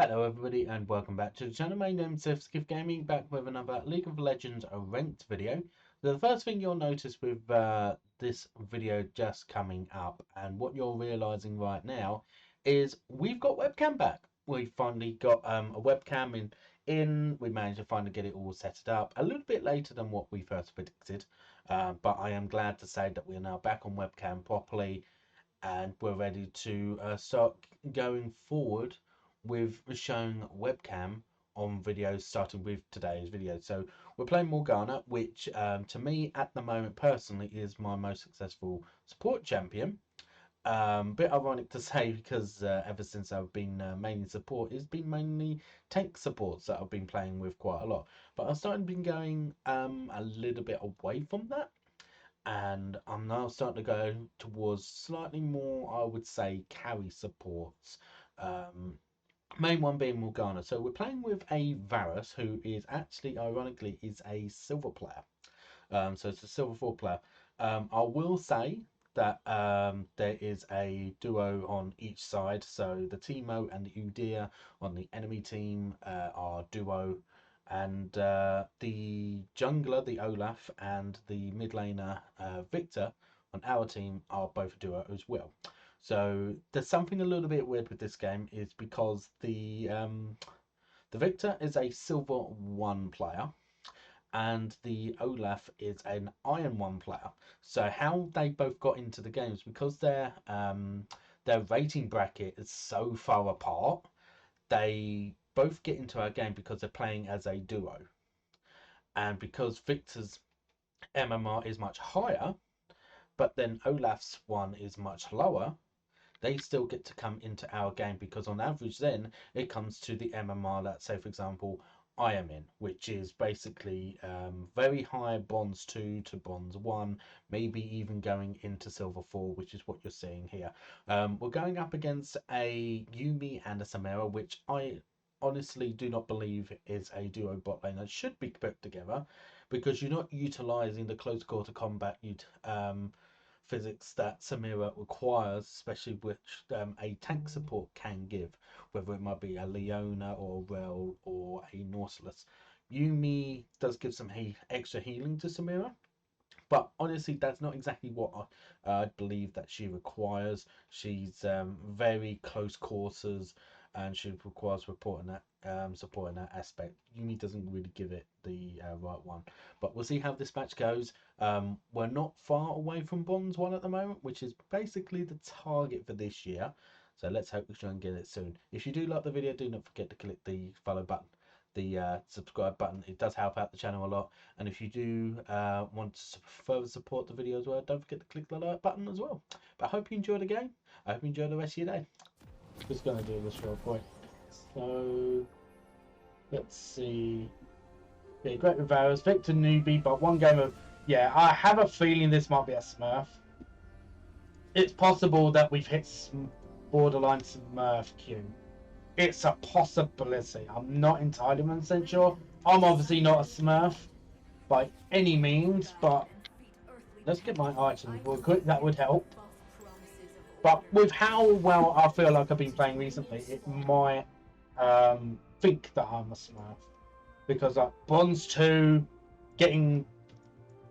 Hello everybody and welcome back to the channel. My name is Aceikith Gaming, back with another League of Legends ranked video. So the first thing you'll notice with this video just coming up, and what you're realizing right now, is we've got webcam back. We finally got a webcam in. We managed to finally get it all set up a little bit later than what we first predicted, but I am glad to say that we are now back on webcam properly, and we're ready to start going forward with showing webcam on videos, starting with today's video. So we're playing Morgana, which to me at the moment personally is my most successful support champion. Bit ironic to say, because ever since I've been mainly support, it's been mainly tank supports that I've been playing with quite a lot, but I've started been going a little bit away from that, and I'm now starting to go towards slightly more, I would say, carry supports. Main one being Morgana. So we're playing with a Varus, who is actually, ironically, is a silver player. So it's a silver 4 player. I will say that there is a duo on each side. So the Teemo and the Udyr on the enemy team are duo, and the jungler, the Olaf, and the mid laner Victor on our team are both a duo as well. So there's something a little bit weird with this game, is because the Victor is a silver 1 player and the Olaf is an Iron 1 player. So how they both got into the games, because their rating bracket is so far apart, they both get into our game because they're playing as a duo. And because Victor's MMR is much higher, but then Olaf's one is much lower, they still get to come into our game, because on average then it comes to the MMR that, say for example, I am in, which is basically very high bronze 2 to bronze 1, maybe even going into silver 4, which is what you're seeing here. We're going up against a Yuumi and a Samira, which I honestly do not believe is a duo bot lane that should be put together, because you're not utilizing the close quarter combat physics that Samira requires, especially which a tank support can give, whether it might be a Leona or a Rel or a Nautilus. Yuumi does give some extra healing to Samira, but honestly that's not exactly what I believe that she requires. She's very close quarters, and she requires supporting that aspect. Yuumi doesn't really give it the right one, but we'll see how this match goes. We're not far away from bronze 1 at the moment, which is basically the target for this year, so let's hope we try and get it soon. If you do like the video, do not forget to click the follow button, the subscribe button. It does help out the channel a lot, and if you do want to further support the video as well, don't forget to click the like button as well. But I hope you enjoy the game. I hope you enjoy the rest of your day. Just gonna do this real quick. So let's see. Yeah, great with Varus, Victor newbie, but one game of, yeah, I have a feeling this might be a Smurf. It's possible that we've hit some borderline Smurf Q. It's a possibility. I'm not entirely 100% sure. I'm obviously not a Smurf by any means, but let's get my items real quick. That would help. But with how well I feel like I've been playing recently, it might think that I'm a Smurf, because like bronze 2, getting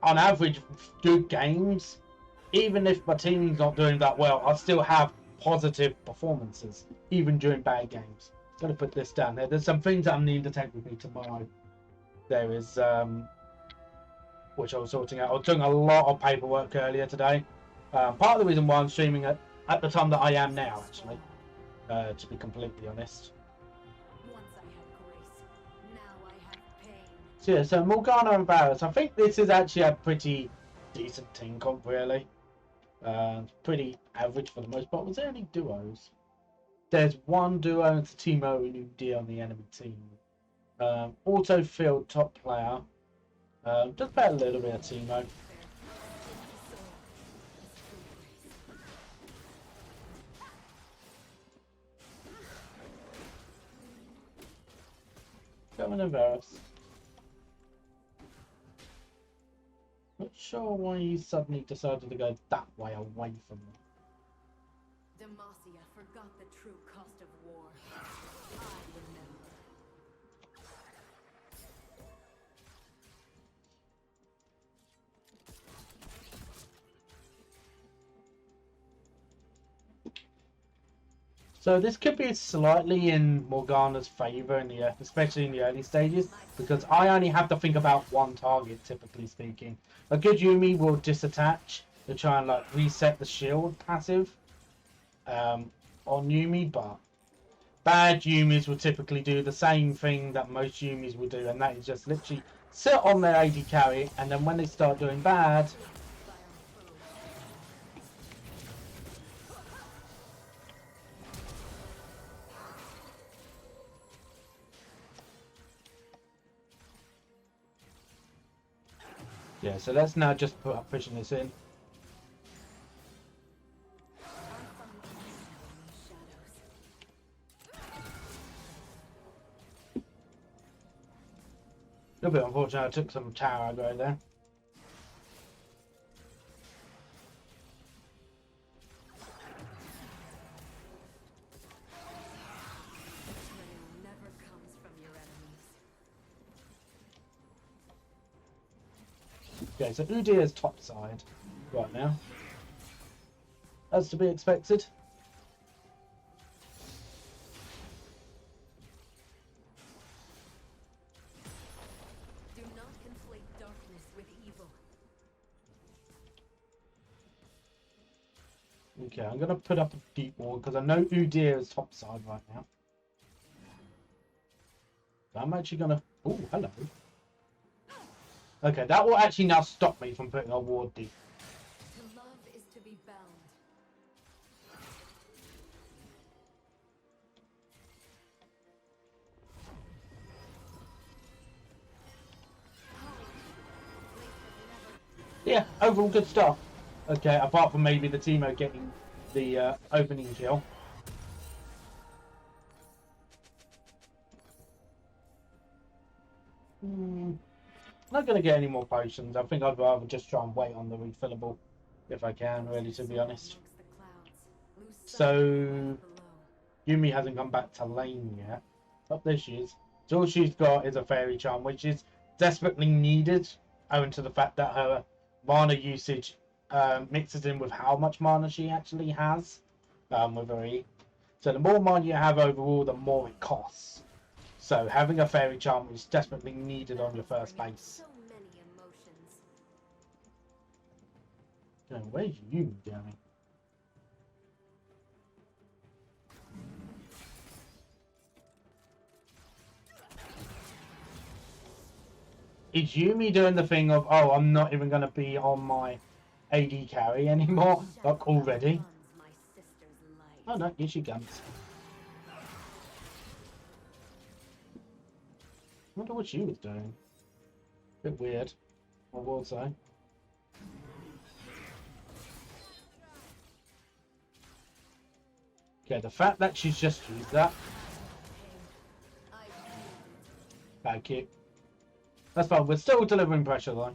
on average good games, even if my team's not doing that well, I still have positive performances even during bad games. Gotta put this down there. There's some things that I need to take with me tomorrow. There is which I was sorting out. I was doing a lot of paperwork earlier today. Part of the reason why I'm streaming at the time that I am now, actually, to be completely honest. So yeah, so Morgana and Varus. I think this is actually a pretty decent team comp, really. Pretty average for the most part. Was there any duos? There's one duo, it's Teemo and Udyr on the enemy team. Auto field top player. Just about a little bit of Teemo. Coming in Varus. Not sure why he suddenly decided to go that way away from them. Demacia forgot the true cost of war. I remember. So this could be slightly in Morgana's favour in the, especially in the early stages, because I only have to think about one target, typically speaking. A good Yuumi will disattach to try and like reset the shield passive on Yuumi, but bad Yuumis will typically do the same thing that most Yuumis will do, and that is just literally sit on their AD carry, and then when they start doing bad, yeah, so let's now just put up pushing this in. A little bit unfortunate, I took some tower aggro there. Never comes from your enemies. Okay, so Udyr is top side right now. As to be expected. Do not conflate darkness with evil. Okay, I'm going to put up a deep wall because I know Udyr is top side right now. So I'm actually going to... Oh, hello. Okay, that will actually now stop me from putting a ward deep. To love is to be bound. Yeah, overall good stuff. Okay, apart from maybe the Teemo getting the opening kill. Not going to get any more potions. I think I'd rather just try and wait on the refillable if I can, really, to be honest. So, Yuumi hasn't come back to lane yet. Oh, there she is. So all she's got is a fairy charm, which is desperately needed, owing to the fact that her mana usage mixes in with how much mana she actually has with her E. So the more mana you have overall, the more it costs. So having a fairy charm is desperately needed on your first base. So many emotions. Where's Yuumi going? Is Yuumi doing the thing of, oh, I'm not even going to be on my AD carry anymore, like already? Oh no, here she comes. I wonder what she was doing. Bit weird, I will say. Okay, the fact that she's just used that. Bad kick. That's fine, we're still delivering pressure though.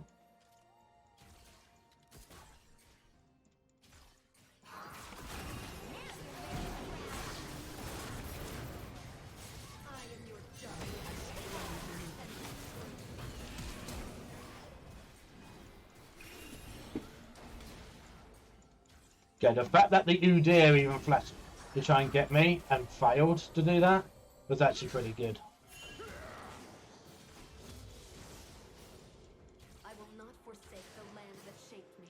Okay, the fact that the Udyr even flashed to try and get me and failed to do that was actually pretty good. I will not forsake the land that shaped me,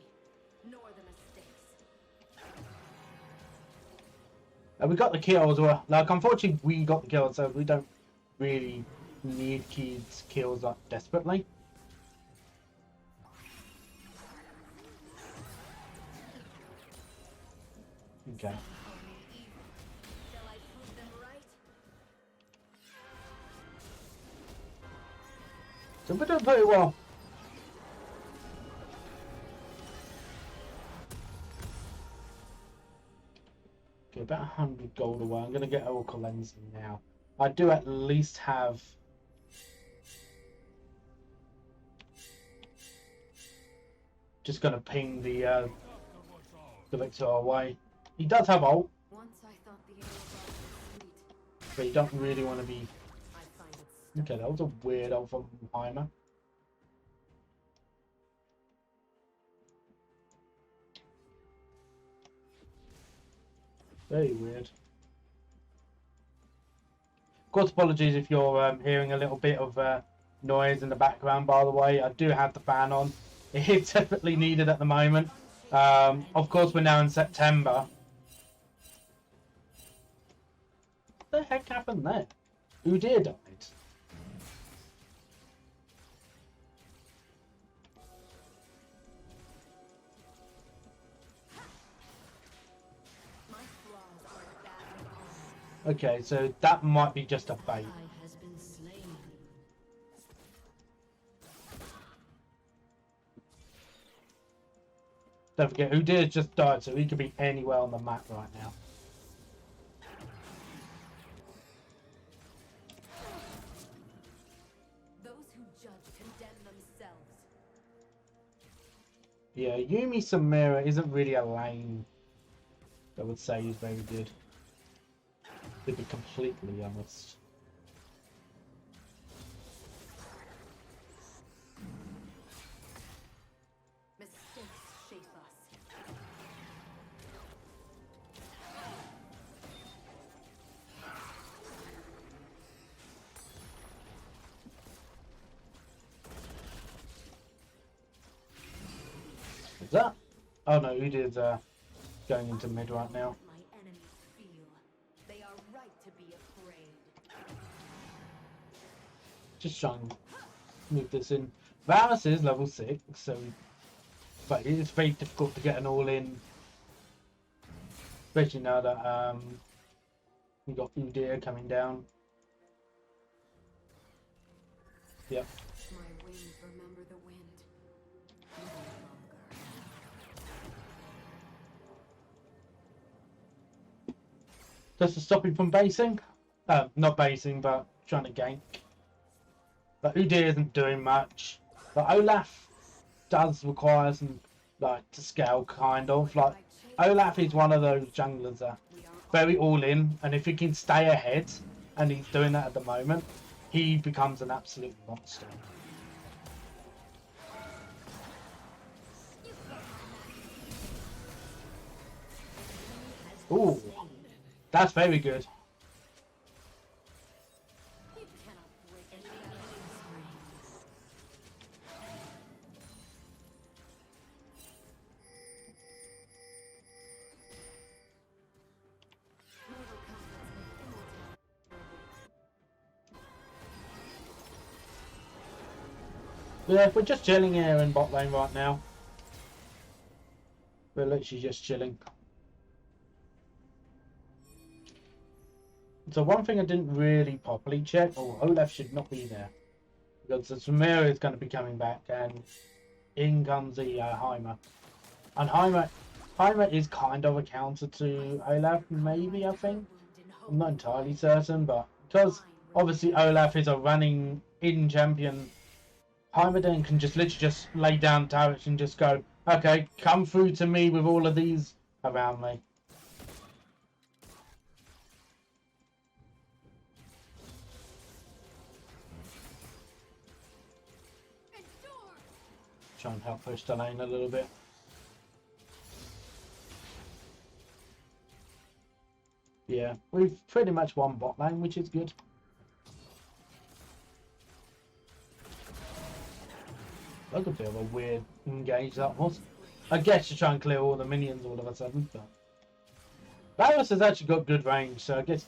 nor the mistakes. We got the kill as well. Like, unfortunately, we got the kill, so we don't really need kids kills like desperately. Okay. Shall I prove them right? So we're doing pretty well. Okay, about 100 gold away. I'm going to get Oracle Lensing now. I do at least have... Just going to ping the Victor away. He does have ult, Once I thought the air was sweet. But you don't really want to be... I find it Okay, that was a weird old from Heimer. Very weird. Of course, apologies if you're hearing a little bit of noise in the background, by the way. I do have the fan on. It is definitely needed at the moment. Of course, we're now in September. What the heck happened there? Udyr died. my flaws are as bad as all. Okay, so that might be just a bait. Has been slain. Don't forget, Udyr just died, so he could be anywhere on the map right now. Those who judge condemn themselves. Yeah, Yuumi Samira isn't really a lane I would say is very good. To be completely honest. Mistakes shape us. Is that? Oh no, Udyr's going into mid right now. My enemies feel. They are right to be afraid. Just trying to move this in. Varus is level 6, so but it is very difficult to get an all in. Especially now that we got Udyr coming down. Yep. My wings remember the wind. No longer. Just to stop him from basing. Not basing, but trying to gank. But Udyr isn't doing much. But Olaf does require some, like, to scale, kind of. Like, Olaf is one of those junglers that very all in, and if he can stay ahead, and he's doing that at the moment, he becomes an absolute monster. Ooh, that's very good. You cannot break any enemy's reins. Mortal combats with immortality. Yeah, we're just chilling here in bot lane right now. We're literally just chilling. So one thing I didn't really properly check, Olaf should not be there. Because the Samira is going to be coming back, and in comes the Heimer. And Heimer is kind of a counter to Olaf, maybe, I think. I'm not entirely certain, but because obviously Olaf is a running in champion, Heimer then can just literally just lay down turrets and just go, okay, come through to me with all of these around me. Try and help push the lane a little bit. Yeah, we've pretty much won bot lane, which is good. That was a bit of a weird engage that was. I guess to try and clear all the minions all of a sudden, but Varus has actually got good range, so I guess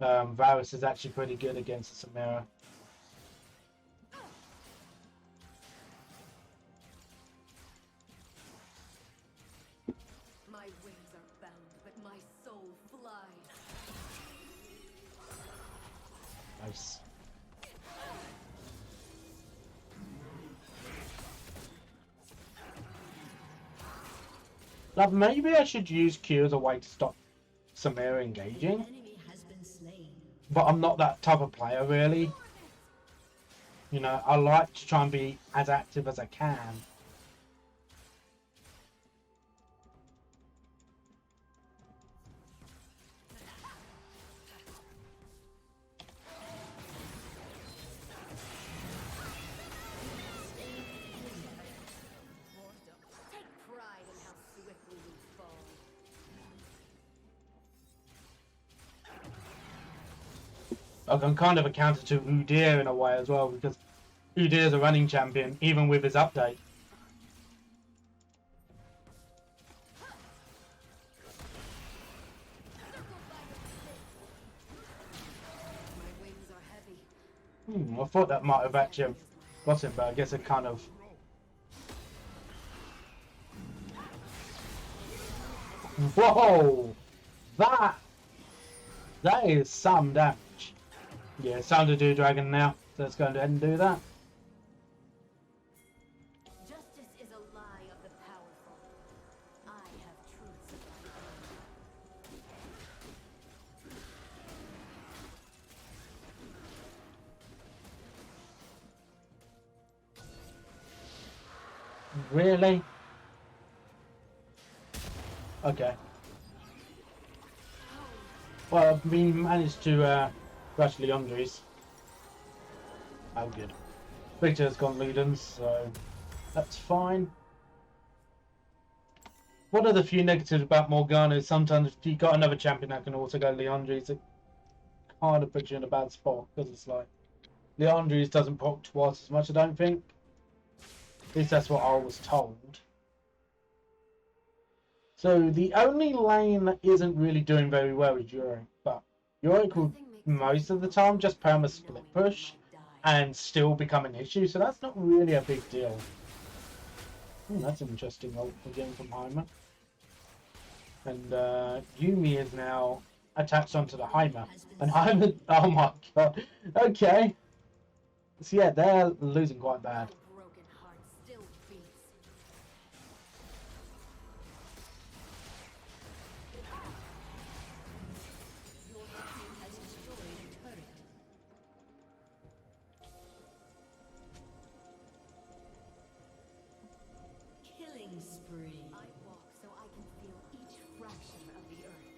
Varus is actually pretty good against Samira. My wings are bound, but my soul flies. Nice. Like, maybe I should use Q as a way to stop Samira engaging. But I'm not that type of player, really. You know, I like to try and be as active as I can. Like, I'm kind of a counter to Udyr in a way as well, because Udyr is a running champion, even with his update. I thought that might have actually got him, but I guess it kind of... Whoa! That is some damage. Yeah, it's time to do Dragon now. So let's go ahead and do that. Justice is a lie of the powerful. I have truths of my own. Really? Okay. Well, we managed to rush Leandri's. Oh, good. Victor's gone Ludens, so that's fine. One of the few negatives about Morgana is sometimes if you got another champion that can also go Leandri's, it kind of puts you in a bad spot, because it's like Leandri's doesn't proc twice as much, I don't think. At least that's what I was told. So the only lane that isn't really doing very well is Yorick, but Yorick will most of the time just perma split push and still become an issue, so that's not really a big deal. That's an interesting ult again from Heimer. And Yuumi is now attached onto the Heimer. And Heimer, oh my god, okay. So yeah, they're losing quite bad. Spree. I walk so I can feel each fraction of the earth.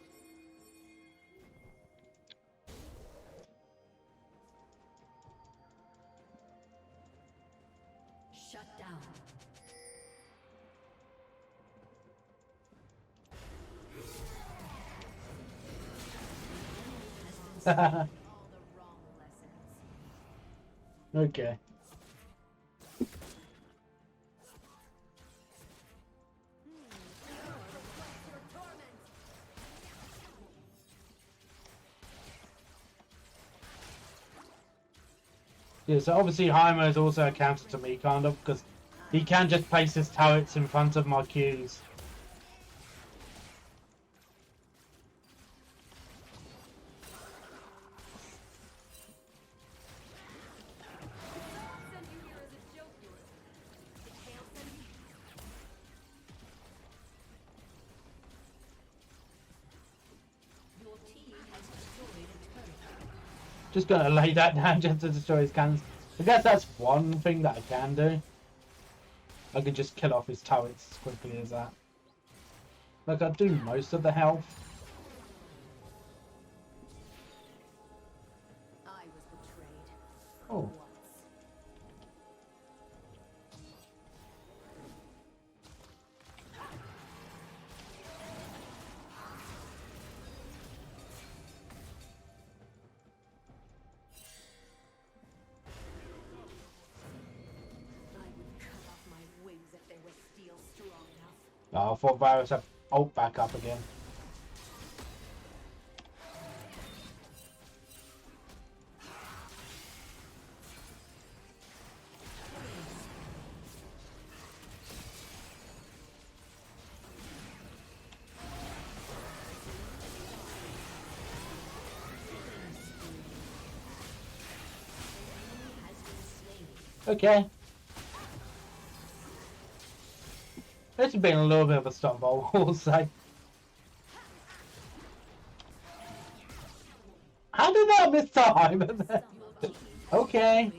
Shut down. All the wrong lessons. Okay. Yeah, so obviously Heimer is also a counter to me, kind of, because he can just place his turrets in front of my Qs. Just gonna lay that down just to destroy his cannons. I guess that's one thing that I can do. I can just kill off his turrets as quickly as that. Like, I do most of the health. I was betrayed. Oh. Oh, I thought Varus had ult back up again. Okay. This has been a little bit of a stumble, I will say. How did that miss time? Okay.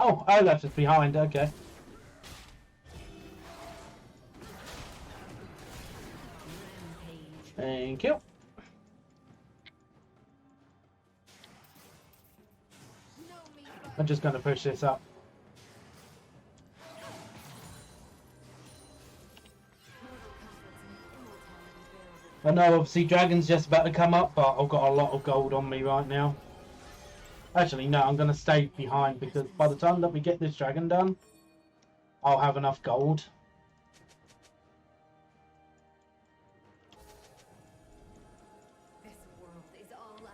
Oh, I left us behind. Okay. Thank you. I'm just going to push this up. I know obviously Dragon's just about to come up, but I've got a lot of gold on me right now. Actually, no, I'm going to stay behind because by the time that we get this Dragon done, I'll have enough gold. This world is all I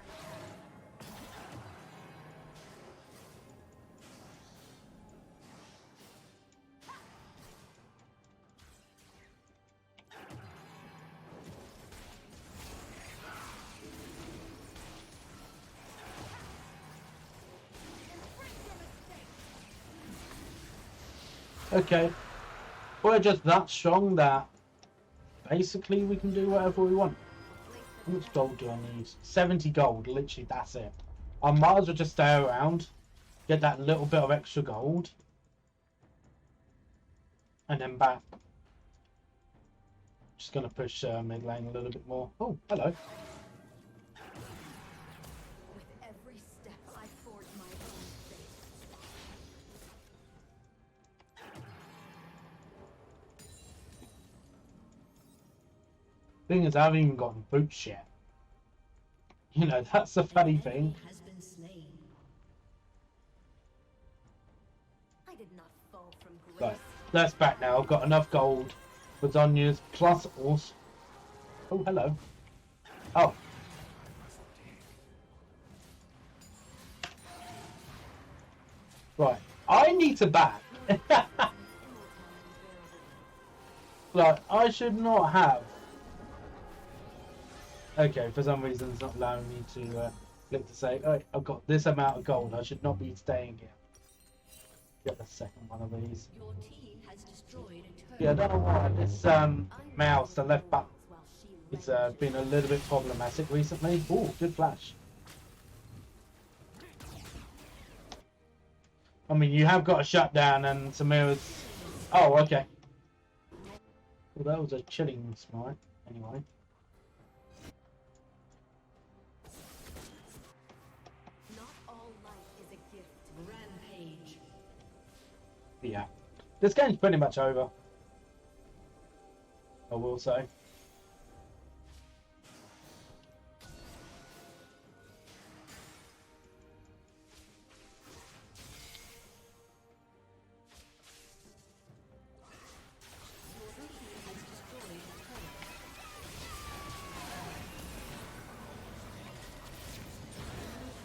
Okay. We're just that strong that basically we can do whatever we want. How much gold do I need? 70 gold, literally that's it. I might as well just stay around, get that little bit of extra gold, and then back. Just gonna push mid lane a little bit more. Oh, hello. With every step I forge my own fate. Thing is, I haven't even gotten boots yet. You know, that's the funny thing. Has been slain. I did not fall from grace. Right, that's back now. I've got enough gold for Zonya's plus also. Oh, hello. Oh. Right, I need to back. Like, I should not have. Okay, for some reason it's not allowing me to click to say, oh, I've got this amount of gold. I should not be staying here. Get the second one of these. Your team has destroyed a turret. Yeah, I don't know why this mouse, the left button, it's been a little bit problematic recently. Oh, good flash. I mean, you have got a shutdown and Samira's... Oh, okay. Well, that was a chilling smite, anyway. Not all life is a gift. Rampage. Yeah. This game's pretty much over, I will say.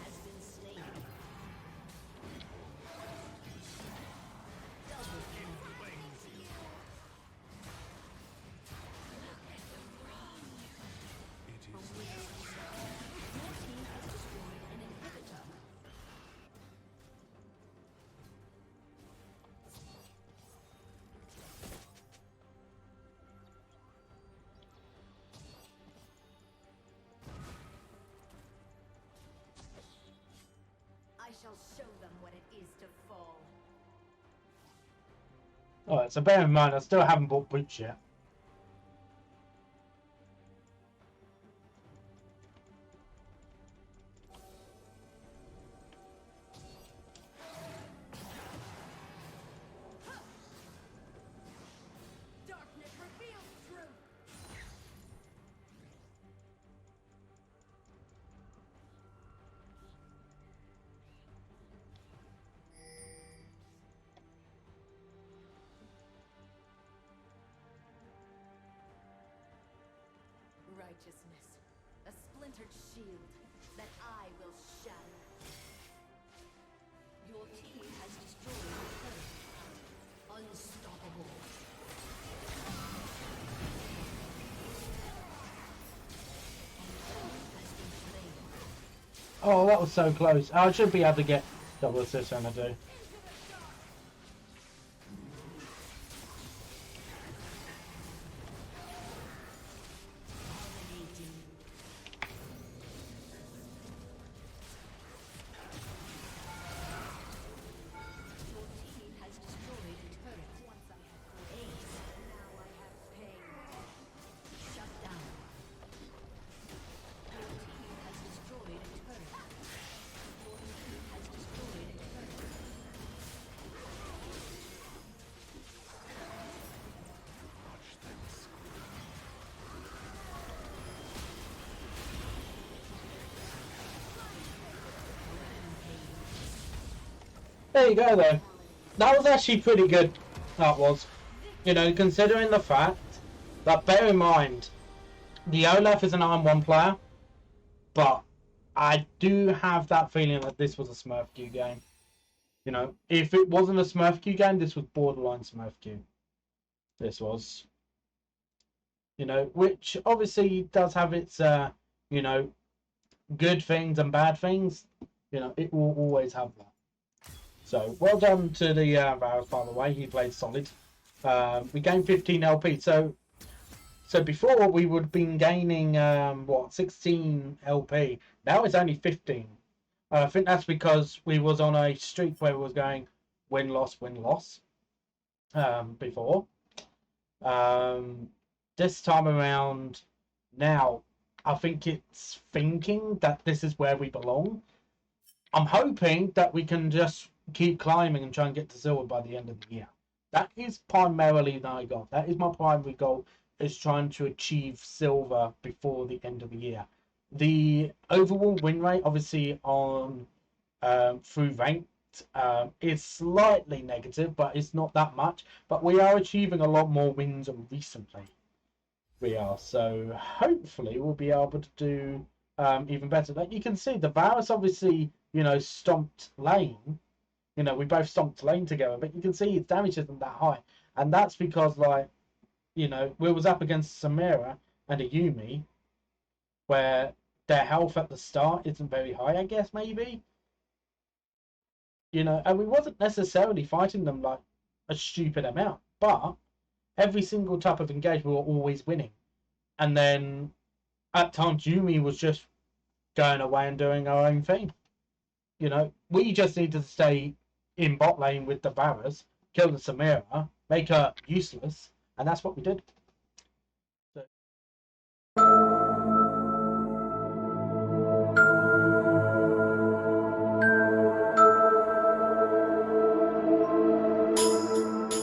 Has been slain. I shall show them what it is to fall. Alright, so bear in mind, I still haven't bought boots yet. Darkness reveals truth. Righteousness, a splintered shield that I will shatter. Your team has destroyed a turret. Unstoppable. Has been slain. Oh, that was so close. I should be able to get double assist when I do. There you go, though. That was actually pretty good. That was. You know, considering the fact that, bear in mind, the Olaf is an Iron 1 player, but I do have that feeling that this was a Smurf Q game. You know, if it wasn't a Smurf Q game, this was borderline Smurf Q. This was. You know, which obviously does have its, you know, good things and bad things. You know, it will always have that. So, well done to the Varus, by the way. He played solid. We gained 15 LP. So before we would have been gaining, 16 LP. Now it's only 15. I think that's because we was on a streak where we was going win-loss, win-loss before. This time around, now, I think it's thinking that this is where we belong. I'm hoping that we can just keep climbing and try and get to silver by the end of the year. That is primarily my goal. That is my primary goal, is trying to achieve silver before the end of the year. The overall win rate, obviously, on through ranked is slightly negative, but it's not that much. But we are achieving a lot more wins recently. We are, so hopefully we'll be able to do even better. Like you can see, the Varus obviously, you know, stomped lane. You know, we both stomped lane together, but you can see its damage isn't that high, and that's because, like, you know, we was up against Samira and a Yuumi, where their health at the start isn't very high, I guess, maybe. You know, and we wasn't necessarily fighting them like a stupid amount, but every single type of engagement we were always winning. And then at times Yuumi was just going away and doing our own thing. You know, we just need to stay in bot lane with the Varus, kill the Samira, make her useless, and that's what we did. So